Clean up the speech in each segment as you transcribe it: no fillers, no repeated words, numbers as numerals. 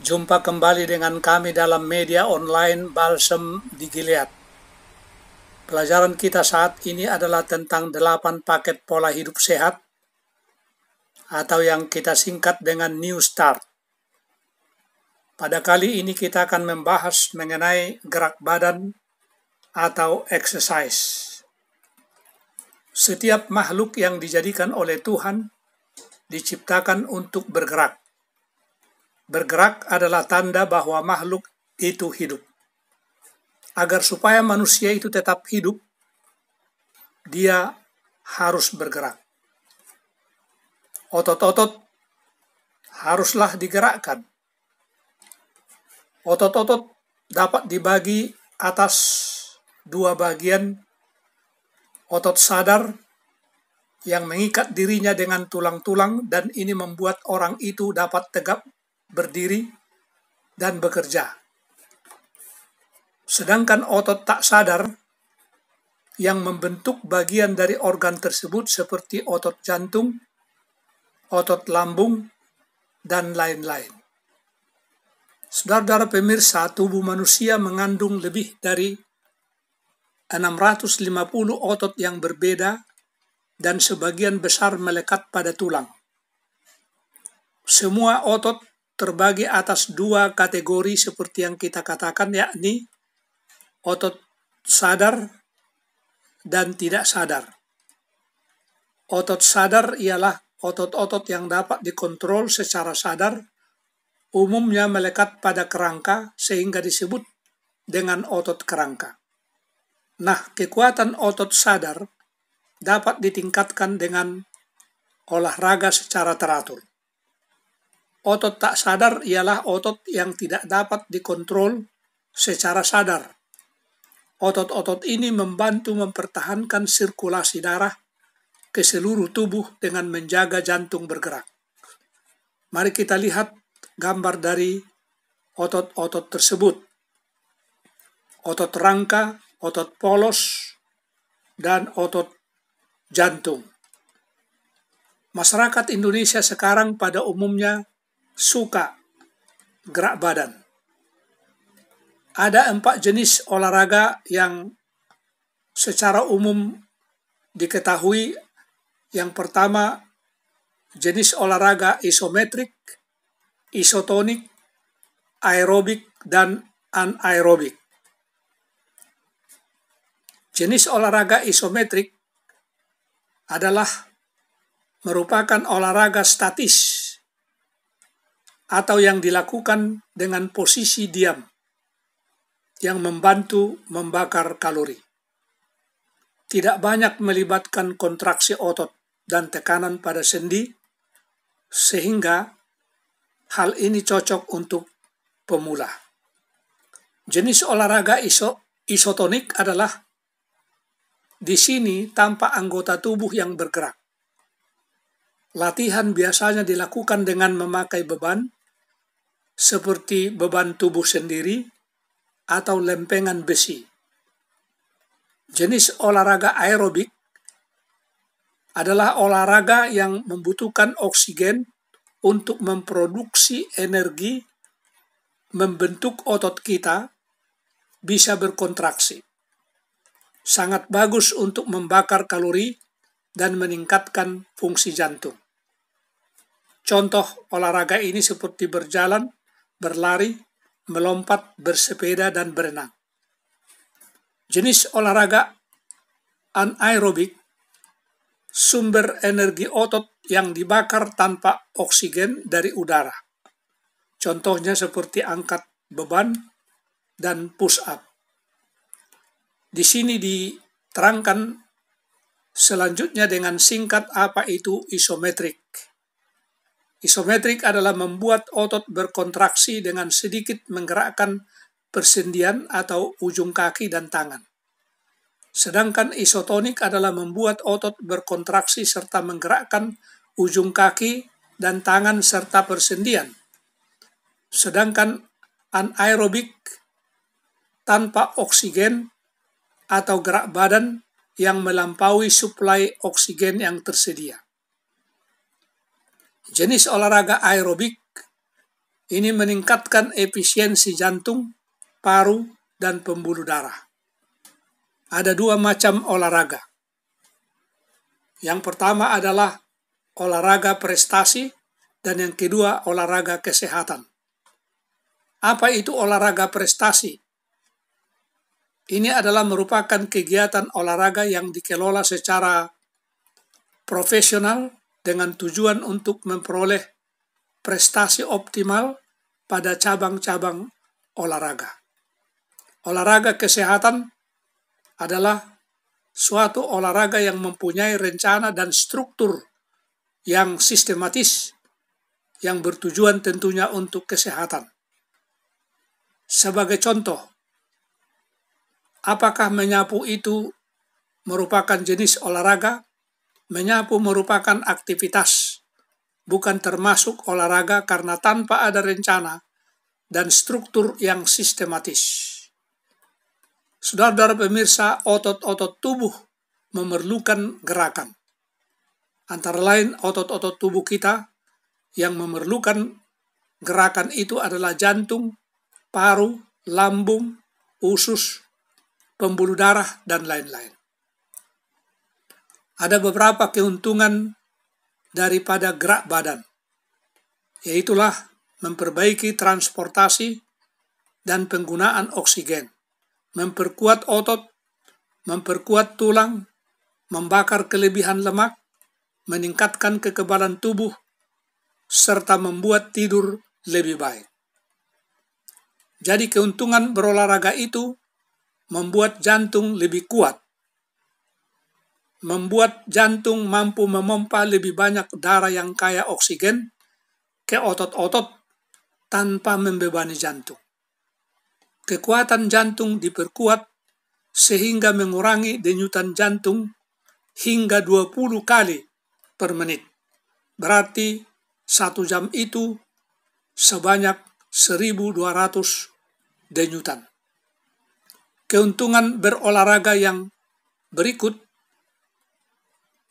Jumpa kembali dengan kami dalam media online Balsem di Gilead. Pelajaran kita saat ini adalah tentang 8 paket pola hidup sehat atau yang kita singkat dengan New Start. Pada kali ini kita akan membahas mengenai gerak badan atau exercise. Setiap makhluk yang dijadikan oleh Tuhan diciptakan untuk bergerak. Bergerak adalah tanda bahwa makhluk itu hidup. Agar supaya manusia itu tetap hidup, dia harus bergerak. Otot-otot haruslah digerakkan. Otot-otot dapat dibagi atas dua bagian: otot sadar yang mengikat dirinya dengan tulang-tulang dan ini membuat orang itu dapat tegap berdiri dan bekerja. Sedangkan otot tak sadar yang membentuk bagian dari organ tersebut seperti otot jantung, otot lambung, dan lain-lain. Saudara-saudara pemirsa, tubuh manusia mengandung lebih dari 650 otot yang berbeda dan sebagian besar melekat pada tulang. Semua otot terbagi atas dua kategori seperti yang kita katakan, yakni otot sadar dan tidak sadar. Otot sadar ialah otot-otot yang dapat dikontrol secara sadar, umumnya melekat pada kerangka sehingga disebut dengan otot kerangka. Nah, kekuatan otot sadar dapat ditingkatkan dengan olahraga secara teratur. Otot tak sadar ialah otot yang tidak dapat dikontrol secara sadar. Otot-otot ini membantu mempertahankan sirkulasi darah ke seluruh tubuh dengan menjaga jantung bergerak. Mari kita lihat gambar dari otot-otot tersebut. Otot rangka, otot polos, dan otot jantung. Masyarakat Indonesia sekarang pada umumnya suka gerak badan. Ada 4 jenis olahraga yang secara umum diketahui. Yang pertama, jenis olahraga isometrik, isotonik, aerobik, dan anaerobik. Jenis olahraga isometrik adalah merupakan olahraga statis atau yang dilakukan dengan posisi diam yang membantu membakar kalori. Tidak banyak melibatkan kontraksi otot dan tekanan pada sendi, sehingga hal ini cocok untuk pemula. Jenis olahraga isotonik adalah di sini tanpa anggota tubuh yang bergerak. Latihan biasanya dilakukan dengan memakai beban, seperti beban tubuh sendiri atau lempengan besi. Jenis olahraga aerobik adalah olahraga yang membutuhkan oksigen untuk memproduksi energi, membentuk otot kita bisa berkontraksi. Sangat bagus untuk membakar kalori dan meningkatkan fungsi jantung. Contoh olahraga ini seperti berjalan, berlari, melompat, bersepeda, dan berenang. Jenis olahraga anaerobik, sumber energi otot yang dibakar tanpa oksigen dari udara. Contohnya seperti angkat beban dan push up. Di sini diterangkan selanjutnya dengan singkat apa itu isometrik. Isometrik adalah membuat otot berkontraksi dengan sedikit menggerakkan persendian atau ujung kaki dan tangan. Sedangkan isotonik adalah membuat otot berkontraksi serta menggerakkan ujung kaki dan tangan serta persendian. Sedangkan anaerobik tanpa oksigen atau gerak badan yang melampaui suplai oksigen yang tersedia. Jenis olahraga aerobik Ini meningkatkan efisiensi jantung, paru, dan pembuluh darah. Ada dua macam olahraga. Yang pertama adalah olahraga prestasi dan yang kedua olahraga kesehatan. Apa itu olahraga prestasi? Ini adalah merupakan kegiatan olahraga yang dikelola secara profesional dengan tujuan untuk memperoleh prestasi optimal pada cabang-cabang olahraga. Olahraga kesehatan adalah suatu olahraga yang mempunyai rencana dan struktur yang sistematis yang bertujuan tentunya untuk kesehatan. Sebagai contoh, apakah menyapu itu merupakan jenis olahraga? Menyapu merupakan aktivitas, bukan termasuk olahraga karena tanpa ada rencana dan struktur yang sistematis. Saudara-saudara pemirsa, otot-otot tubuh memerlukan gerakan. Antara lain otot-otot tubuh kita yang memerlukan gerakan itu adalah jantung, paru, lambung, usus, pembuluh darah, dan lain-lain. Ada beberapa keuntungan daripada gerak badan, yaitulah memperbaiki transportasi dan penggunaan oksigen, memperkuat otot, memperkuat tulang, membakar kelebihan lemak, meningkatkan kekebalan tubuh, serta membuat tidur lebih baik. Jadi keuntungan berolahraga itu membuat jantung lebih kuat, membuat jantung mampu memompa lebih banyak darah yang kaya oksigen ke otot-otot tanpa membebani jantung. Kekuatan jantung diperkuat sehingga mengurangi denyutan jantung hingga 20 kali per menit. Berarti 1 jam itu sebanyak 1.200 denyutan. Keuntungan berolahraga yang berikut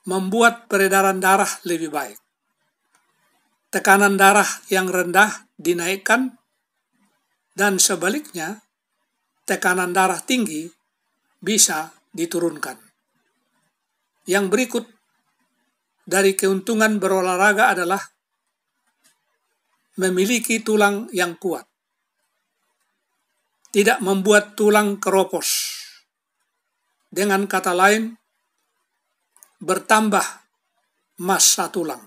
membuat peredaran darah lebih baik. Tekanan darah yang rendah dinaikkan dan sebaliknya tekanan darah tinggi bisa diturunkan. Yang berikut dari keuntungan berolahraga adalah memiliki tulang yang kuat. Tidak membuat tulang keropos. Dengan kata lain, bertambah massa tulang.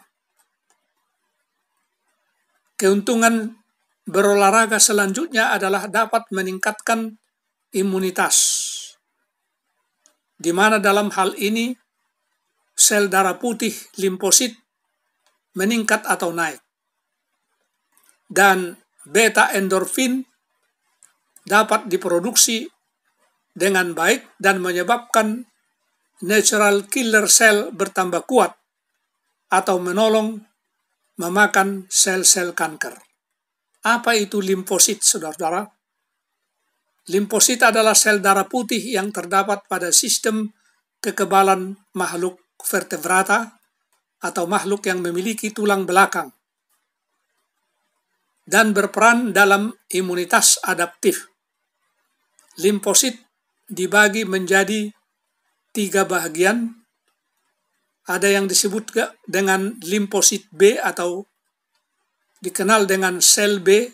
Keuntungan berolahraga selanjutnya adalah dapat meningkatkan imunitas, di mana dalam hal ini sel darah putih limfosit meningkat atau naik. Dan beta endorfin dapat diproduksi dengan baik dan menyebabkan natural killer cell bertambah kuat atau menolong memakan sel-sel kanker. Apa itu limfosit, saudara-saudara? Limfosit adalah sel darah putih yang terdapat pada sistem kekebalan makhluk vertebrata atau makhluk yang memiliki tulang belakang dan berperan dalam imunitas adaptif. Limfosit dibagi menjadi 3 bagian. Ada yang disebut dengan limfosit B atau dikenal dengan sel B.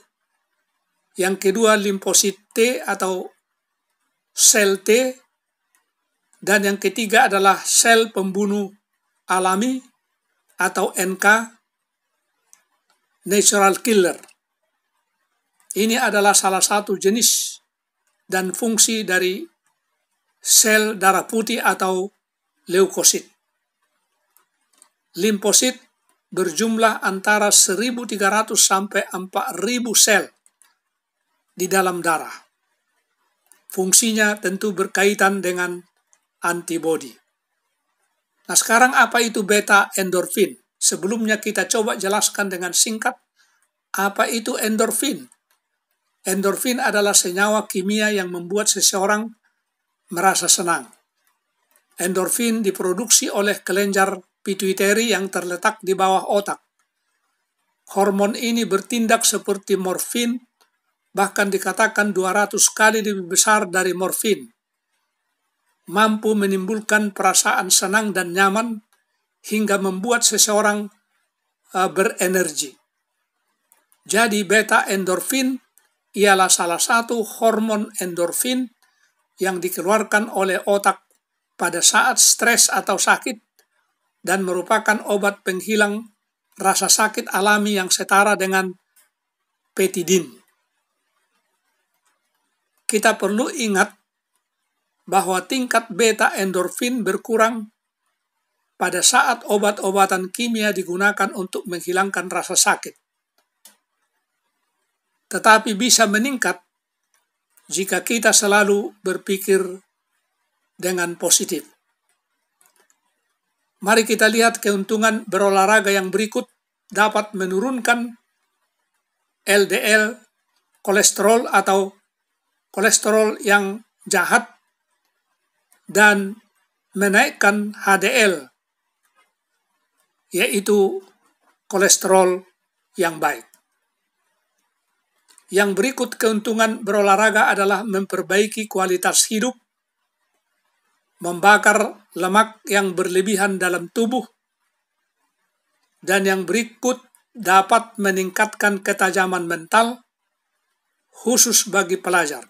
Yang kedua limfosit T atau sel T. Dan yang ketiga adalah sel pembunuh alami atau NK, natural killer. Ini adalah salah satu jenis dan fungsi dari sel darah putih atau leukosit. Limfosit berjumlah antara 1.300 sampai 4.000 sel di dalam darah. Fungsinya tentu berkaitan dengan antibodi. Nah, sekarang apa itu beta endorfin? Sebelumnya kita coba jelaskan dengan singkat apa itu endorfin. Endorfin adalah senyawa kimia yang membuat seseorang merasa senang. Endorfin diproduksi oleh kelenjar pituitari yang terletak di bawah otak. Hormon ini bertindak seperti morfin, bahkan dikatakan 200 kali lebih besar dari morfin. Mampu menimbulkan perasaan senang dan nyaman hingga membuat seseorang berenergi. Jadi beta endorfin ialah salah satu hormon endorfin yang dikeluarkan oleh otak pada saat stres atau sakit dan merupakan obat penghilang rasa sakit alami yang setara dengan petidin. Kita perlu ingat bahwa tingkat beta endorfin berkurang pada saat obat-obatan kimia digunakan untuk menghilangkan rasa sakit. Tetapi bisa meningkat jika kita selalu berpikir dengan positif. Mari kita lihat keuntungan berolahraga yang berikut dapat menurunkan LDL, kolesterol atau kolesterol yang jahat, dan menaikkan HDL, yaitu kolesterol yang baik. Yang berikut keuntungan berolahraga adalah memperbaiki kualitas hidup, membakar lemak yang berlebihan dalam tubuh, dan yang berikut dapat meningkatkan ketajaman mental, khusus bagi pelajar.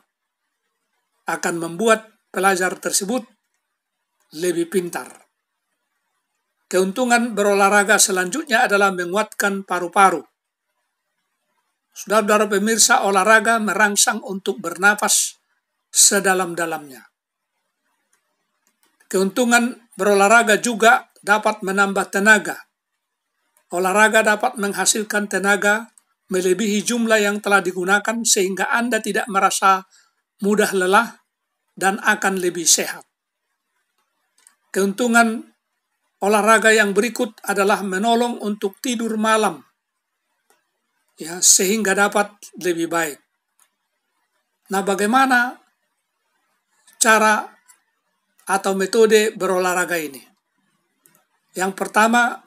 Akan membuat pelajar tersebut lebih pintar. Keuntungan berolahraga selanjutnya adalah menguatkan paru-paru. Saudara-saudara pemirsa, olahraga merangsang untuk bernafas sedalam-dalamnya. Keuntungan berolahraga juga dapat menambah tenaga. Olahraga dapat menghasilkan tenaga melebihi jumlah yang telah digunakan sehingga Anda tidak merasa mudah lelah dan akan lebih sehat. Keuntungan olahraga yang berikut adalah menolong untuk tidur malam, sehingga dapat lebih baik. Nah, bagaimana cara atau metode berolahraga ini? Yang pertama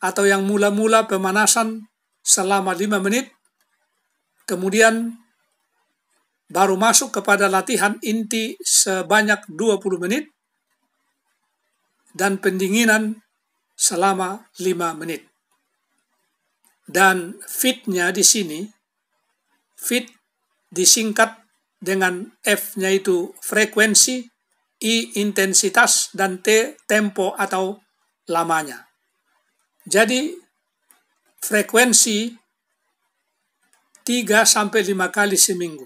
atau yang mula-mula pemanasan selama 5 menit, kemudian baru masuk kepada latihan inti sebanyak 20 menit, dan pendinginan selama 5 menit. Dan fit-nya di sini, fit disingkat dengan F-nya itu frekuensi, I intensitas, dan T tempo atau lamanya. Jadi frekuensi 3-5 kali seminggu.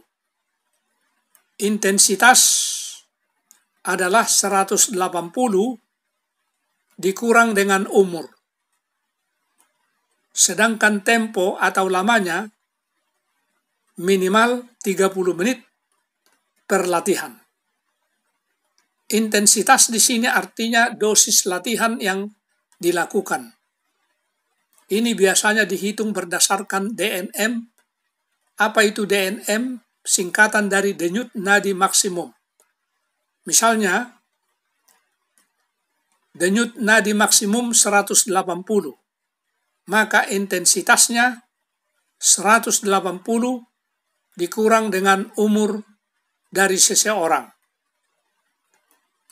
Intensitas adalah 180 dikurang dengan umur. Sedangkan tempo atau lamanya minimal 30 menit per latihan. Intensitas di sini artinya dosis latihan yang dilakukan. Ini biasanya dihitung berdasarkan DNM. Apa itu DNM? Singkatan dari denyut nadi maksimum. Misalnya, denyut nadi maksimum 180, maka intensitasnya 180 dikurang dengan umur dari seseorang.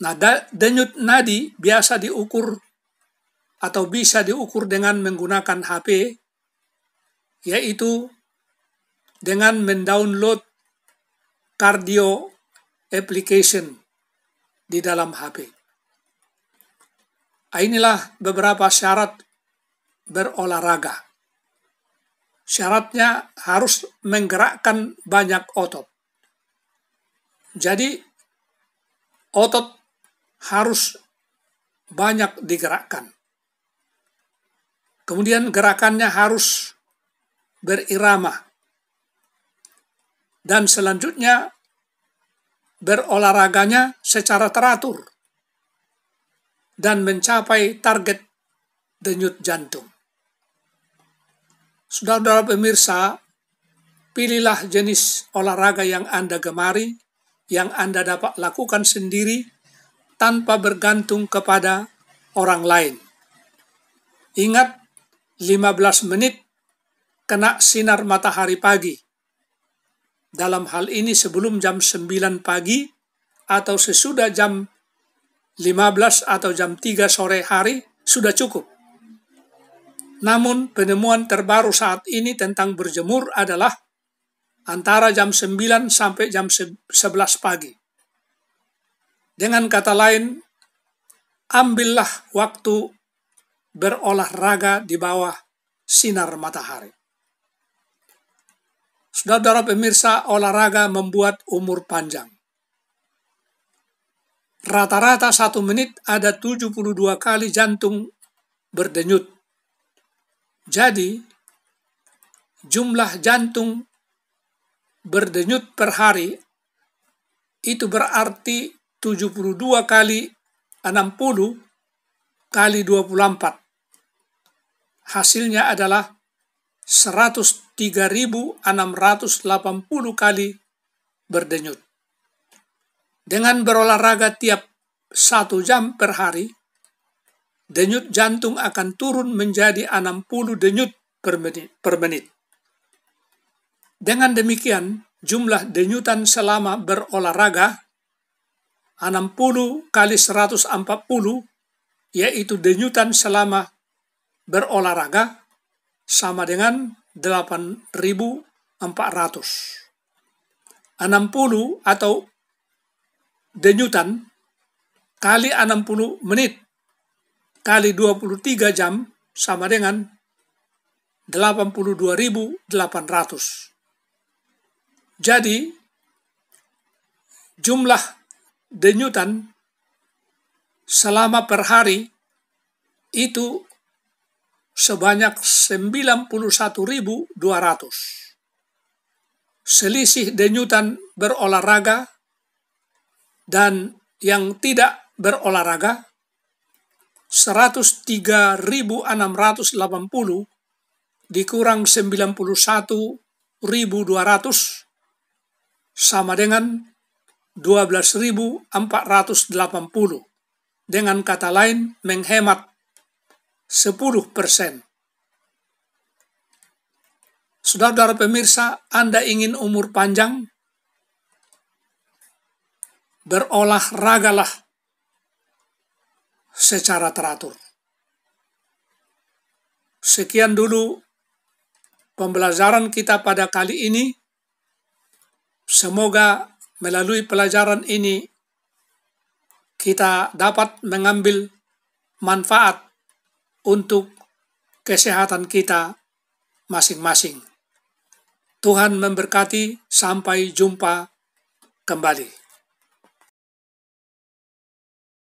Nah, denyut nadi biasa diukur atau bisa diukur dengan menggunakan HP, yaitu dengan mendownload cardio application di dalam HP. Inilah beberapa syarat berolahraga. Syaratnya harus menggerakkan banyak otot. Jadi otot harus banyak digerakkan. Kemudian gerakannya harus berirama. Dan selanjutnya berolahraganya secara teratur dan mencapai target denyut jantung. Saudara-saudara pemirsa, pilihlah jenis olahraga yang Anda gemari, yang Anda dapat lakukan sendiri tanpa bergantung kepada orang lain. Ingat, 15 menit kena sinar matahari pagi. Dalam hal ini sebelum jam 9 pagi atau sesudah jam 15 atau jam 3 sore hari sudah cukup. Namun penemuan terbaru saat ini tentang berjemur adalah antara jam 9 sampai jam 11 pagi. Dengan kata lain, ambillah waktu berolahraga di bawah sinar matahari. Saudara pemirsa, olahraga membuat umur panjang. Rata-rata 1 menit ada 72 kali jantung berdenyut. Jadi, jumlah jantung berdenyut per hari itu berarti 72 kali 60 kali 24. Hasilnya adalah 103.680 kali berdenyut. Dengan berolahraga tiap 1 jam per hari, denyut jantung akan turun menjadi 60 denyut per menit. Dengan demikian, jumlah denyutan selama berolahraga 60 kali 140, yaitu denyutan selama berolahraga, sama dengan 8.400. 60 atau denyutan kali 60 menit kali 23 jam sama dengan 82.800. Jadi, jumlah denyutan selama per hari itu sebanyak 91.200. Selisih denyutan berolahraga dan yang tidak berolahraga 103.680 dikurang 91.200 sama dengan 12.480. Dengan kata lain, menghemat 10%. Saudara pemirsa, Anda ingin umur panjang? Berolahragalah secara teratur. Sekian dulu pembelajaran kita pada kali ini. Semoga melalui pelajaran ini kita dapat mengambil manfaat untuk kesehatan kita masing-masing. Tuhan memberkati, sampai jumpa kembali.